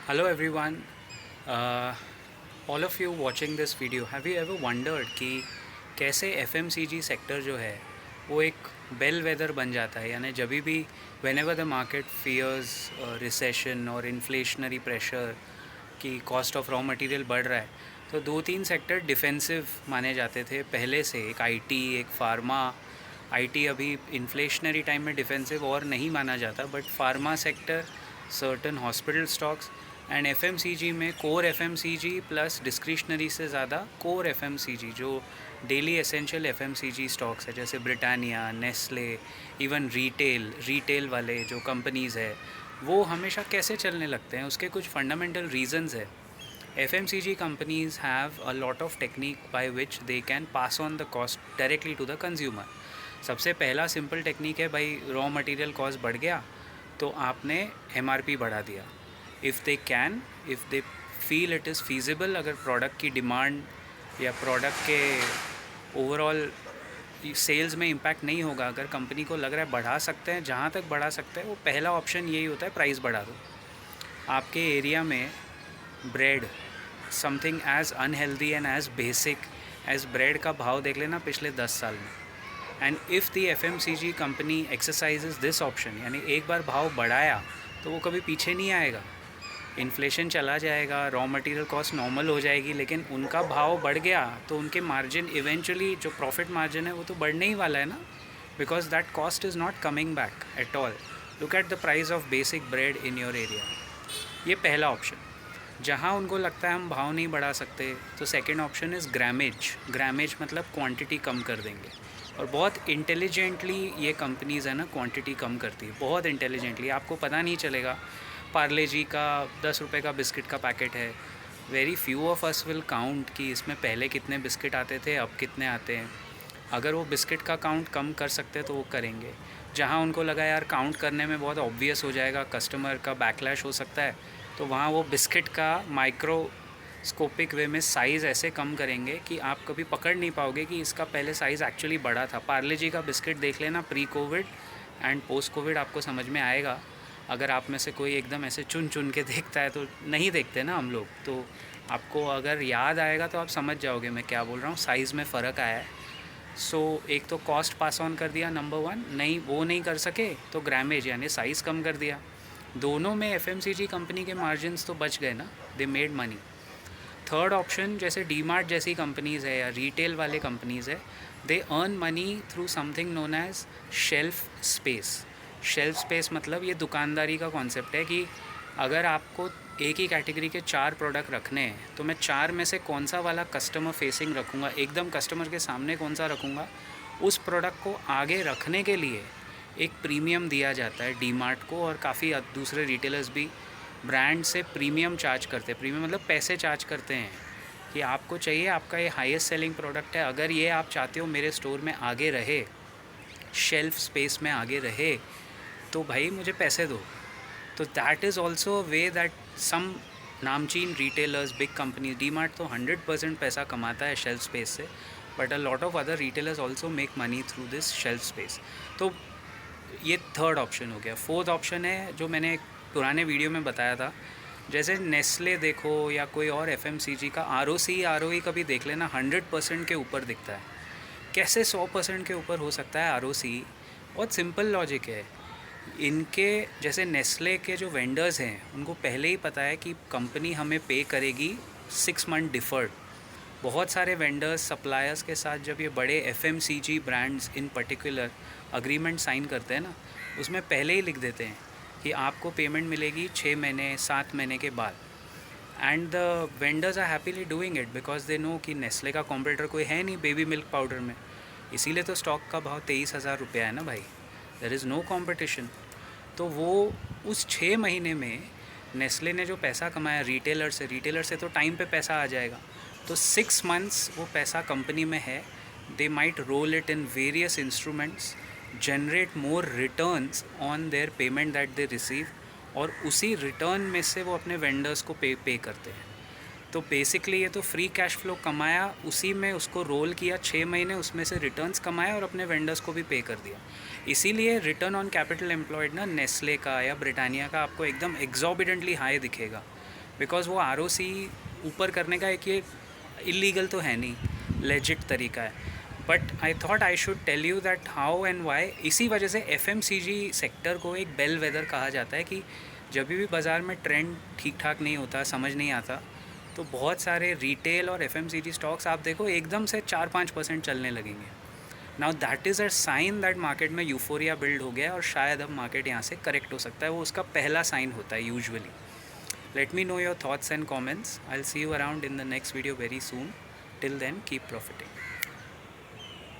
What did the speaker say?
Hello everyone, uh, all of you watching this video, have you ever wondered कि कैसे FMCG sector जो है वो एक बेल वेदर बन जाता है, यानी जब भी whenever the market fears recession और इन्फ्लेशनरी प्रेशर कि कॉस्ट ऑफ रॉ मटेरियल बढ़ रहा है, तो दो तीन सेक्टर डिफेंसिव माने जाते थे पहले से। एक आईटी, एक फार्मा। आईटी अभी इन्फ्लेशनरी टाइम में डिफेंसिव और नहीं माना जाता, but pharma sector, certain hospital stocks and FMCG में कोर एफएमसीजी प्लस डिस्क्रिशनरी से ज़्यादा कोर एफएमसीजी जो डेली एसेंशियल एफएमसीजी स्टॉक्स है, जैसे ब्रिटानिया, नेस्ले, इवन रिटेल वाले जो कंपनीज़ है, वो हमेशा कैसे चलने लगते हैं, उसके कुछ फंडामेंटल रीजंस है। FMCG companies have a lot of technique by which they can pass on the cost directly to the consumer. सबसे पहला सिंपल टेक्निक है भाई, रॉ मटेरियल कॉस्ट बढ़ गया तो आपने MRP बढ़ा दिया। If they feel it is feasible, अगर प्रोडक्ट की डिमांड या प्रोडक्ट के ओवरऑल सेल्स में इम्पैक्ट नहीं होगा, अगर कंपनी को लग रहा है बढ़ा सकते हैं, जहाँ तक बढ़ा सकते हैं, वो पहला ऑप्शन यही होता है, प्राइस बढ़ा दो। आपके एरिया में bread, something as unhealthy and as basic as bread का भाव देख लेना पिछले 10 साल में। And if the FMCG company exercises this option, यानी एक बार भाव बढ़ाया तो वो कभी पीछे नहीं आएगा। इन्फ्लेशन चला जाएगा, रॉ मटेरियल कॉस्ट नॉर्मल हो जाएगी, लेकिन उनका भाव बढ़ गया तो उनके मार्जिन इवेंचुअली, जो प्रॉफिट मार्जिन है वो तो बढ़ने ही वाला है ना, because that cost is not coming back at all. Look at the price of basic bread in your area. ये पहला ऑप्शन। जहाँ उनको लगता है हम भाव नहीं बढ़ा सकते, तो सेकंड ऑप्शन इज़ ग्रामेज मतलब क्वांटिटी कम कर देंगे। और बहुत इंटेलिजेंटली ये कंपनीज़ है ना क्वांटिटी कम करती है, बहुत इंटेलिजेंटली। आपको पता नहीं चलेगा। पार्ले जी का 10 रुपये का बिस्किट का पैकेट है, very few of us will count कि इसमें पहले कितने बिस्किट आते थे, अब कितने आते हैं। अगर वो बिस्किट का काउंट कम कर सकते हैं तो वो करेंगे। जहाँ उनको लगा यार काउंट करने में बहुत ऑब्वियस हो जाएगा, कस्टमर का बैकलैश हो सकता है, तो वहाँ वो बिस्किट का माइक्रोस्कोपिक वे में साइज़ ऐसे कम करेंगे कि आप कभी पकड़ नहीं पाओगे कि इसका पहले साइज़ एक्चुअली बड़ा था। पार्ले जी का बिस्किट देख लेना pre Covid and post Covid, आपको समझ में आएगा। अगर आप में से कोई एकदम ऐसे चुन चुन के देखता है, तो नहीं देखते ना हम लोग, तो आपको अगर याद आएगा तो आप समझ जाओगे मैं क्या बोल रहा हूँ। साइज़ में फ़र्क आया है। एक तो कॉस्ट पास ऑन कर दिया, नंबर वन। नहीं, वो नहीं कर सके तो ग्रामेज यानी साइज़ कम कर दिया। दोनों में FMCG कंपनी के मार्जिन्स तो बच गए ना, they made money. Third option, जैसे डीमार्ट जैसी कंपनीज़ है या रिटेल वाले कंपनीज़ है, they earn money through something known as shelf space. Shelf space मतलब ये दुकानदारी का कॉन्सेप्ट है कि अगर आपको एक ही कैटेगरी के 4 प्रोडक्ट रखने हैं, तो मैं 4 में से कौन सा वाला कस्टमर फेसिंग रखूँगा, एकदम कस्टमर के सामने कौन सा रखूँगा, उस प्रोडक्ट को आगे रखने के लिए एक प्रीमियम दिया जाता है डीमार्ट को। और काफ़ी दूसरे रिटेलर्स भी ब्रांड से प्रीमियम चार्ज करते हैं। प्रीमियम मतलब पैसे चार्ज करते हैं कि आपको चाहिए, आपका ये हाईएस्ट सेलिंग प्रोडक्ट है, अगर ये आप चाहते हो मेरे स्टोर में आगे रहे, शेल्फ स्पेस में आगे रहे, तो भाई मुझे पैसे दो। तो that is also way that some नामचीन रिटेलर्स, बिग कंपनीज, डीमार्ट तो 100% पैसा कमाता है शेल्फ स्पेस से, but a lot of other retailers also make money through this shelf space. तो ये थर्ड ऑप्शन हो गया। फोर्थ ऑप्शन है जो मैंने एक पुराने वीडियो में बताया था, जैसे नेस्ले देखो या कोई और FMCG का ROE कभी देख लेना, 100% के ऊपर दिखता है। कैसे 100% के ऊपर हो सकता है ROCE? बहुत सिंपल लॉजिक है इनके। जैसे नेस्ले के जो वेंडर्स हैं, उनको पहले ही पता है कि कंपनी हमें पे करेगी 6 मंथ डिफ़र्ड। बहुत सारे वेंडर्स, सप्लायर्स के साथ जब ये बड़े FMCG brands in particular agreement sign करते हैं ना, उसमें पहले ही लिख देते हैं कि आपको पेमेंट मिलेगी 6 महीने 7 महीने के बाद। And the vendors are happily doing it because they know कि नेस्ले का कॉम्पिटिटर कोई है नहीं बेबी मिल्क पाउडर में। इसीलिए तो स्टॉक का भाव 23,000 रुपया है ना भाई, देयर इज़ नो कॉम्पिटिशन। तो वो उस 6 महीने में नेस्ले ने जो पैसा कमाया रिटेलर से तो टाइम पे पैसा आ जाएगा। तो 6 मंथ्स वो पैसा कंपनी में है, they might roll it in various instruments, generate more returns on their payment that they receive, और उसी रिटर्न में से वो अपने वेंडर्स को पे करते हैं। तो बेसिकली ये तो फ्री कैश फ्लो कमाया, उसी में उसको रोल किया 6 महीने, उसमें से रिटर्न्स कमाया और अपने वेंडर्स को भी पे कर दिया। इसीलिए रिटर्न ऑन कैपिटल एम्प्लॉयड ना नेस्ले का या ब्रिटानिया का आपको एकदम एग्जॉर्बिडेंटली हाई दिखेगा, बिकॉज वो ROC ऊपर करने का एक ये इलीगल तो है नहीं, लेजिट तरीका है। But I thought I should tell you that how and why. इसी वजह से FMCG सेक्टर को एक बेल वेदर कहा जाता है कि जब भी बाज़ार में ट्रेंड ठीक ठाक नहीं होता, समझ नहीं आता, तो बहुत सारे रिटेल और FMCG स्टॉक्स आप देखो एकदम से 4-5% चलने लगेंगे। Now that is a sign that market में यूफोरिया बिल्ड हो गया है और शायद अब मार्केट यहाँ से करेक्ट हो सकता है। वो उसका पहला साइन होता है usually. Let me know your thoughts and comments. I will see you around in the next video very soon. Till then keep profiting.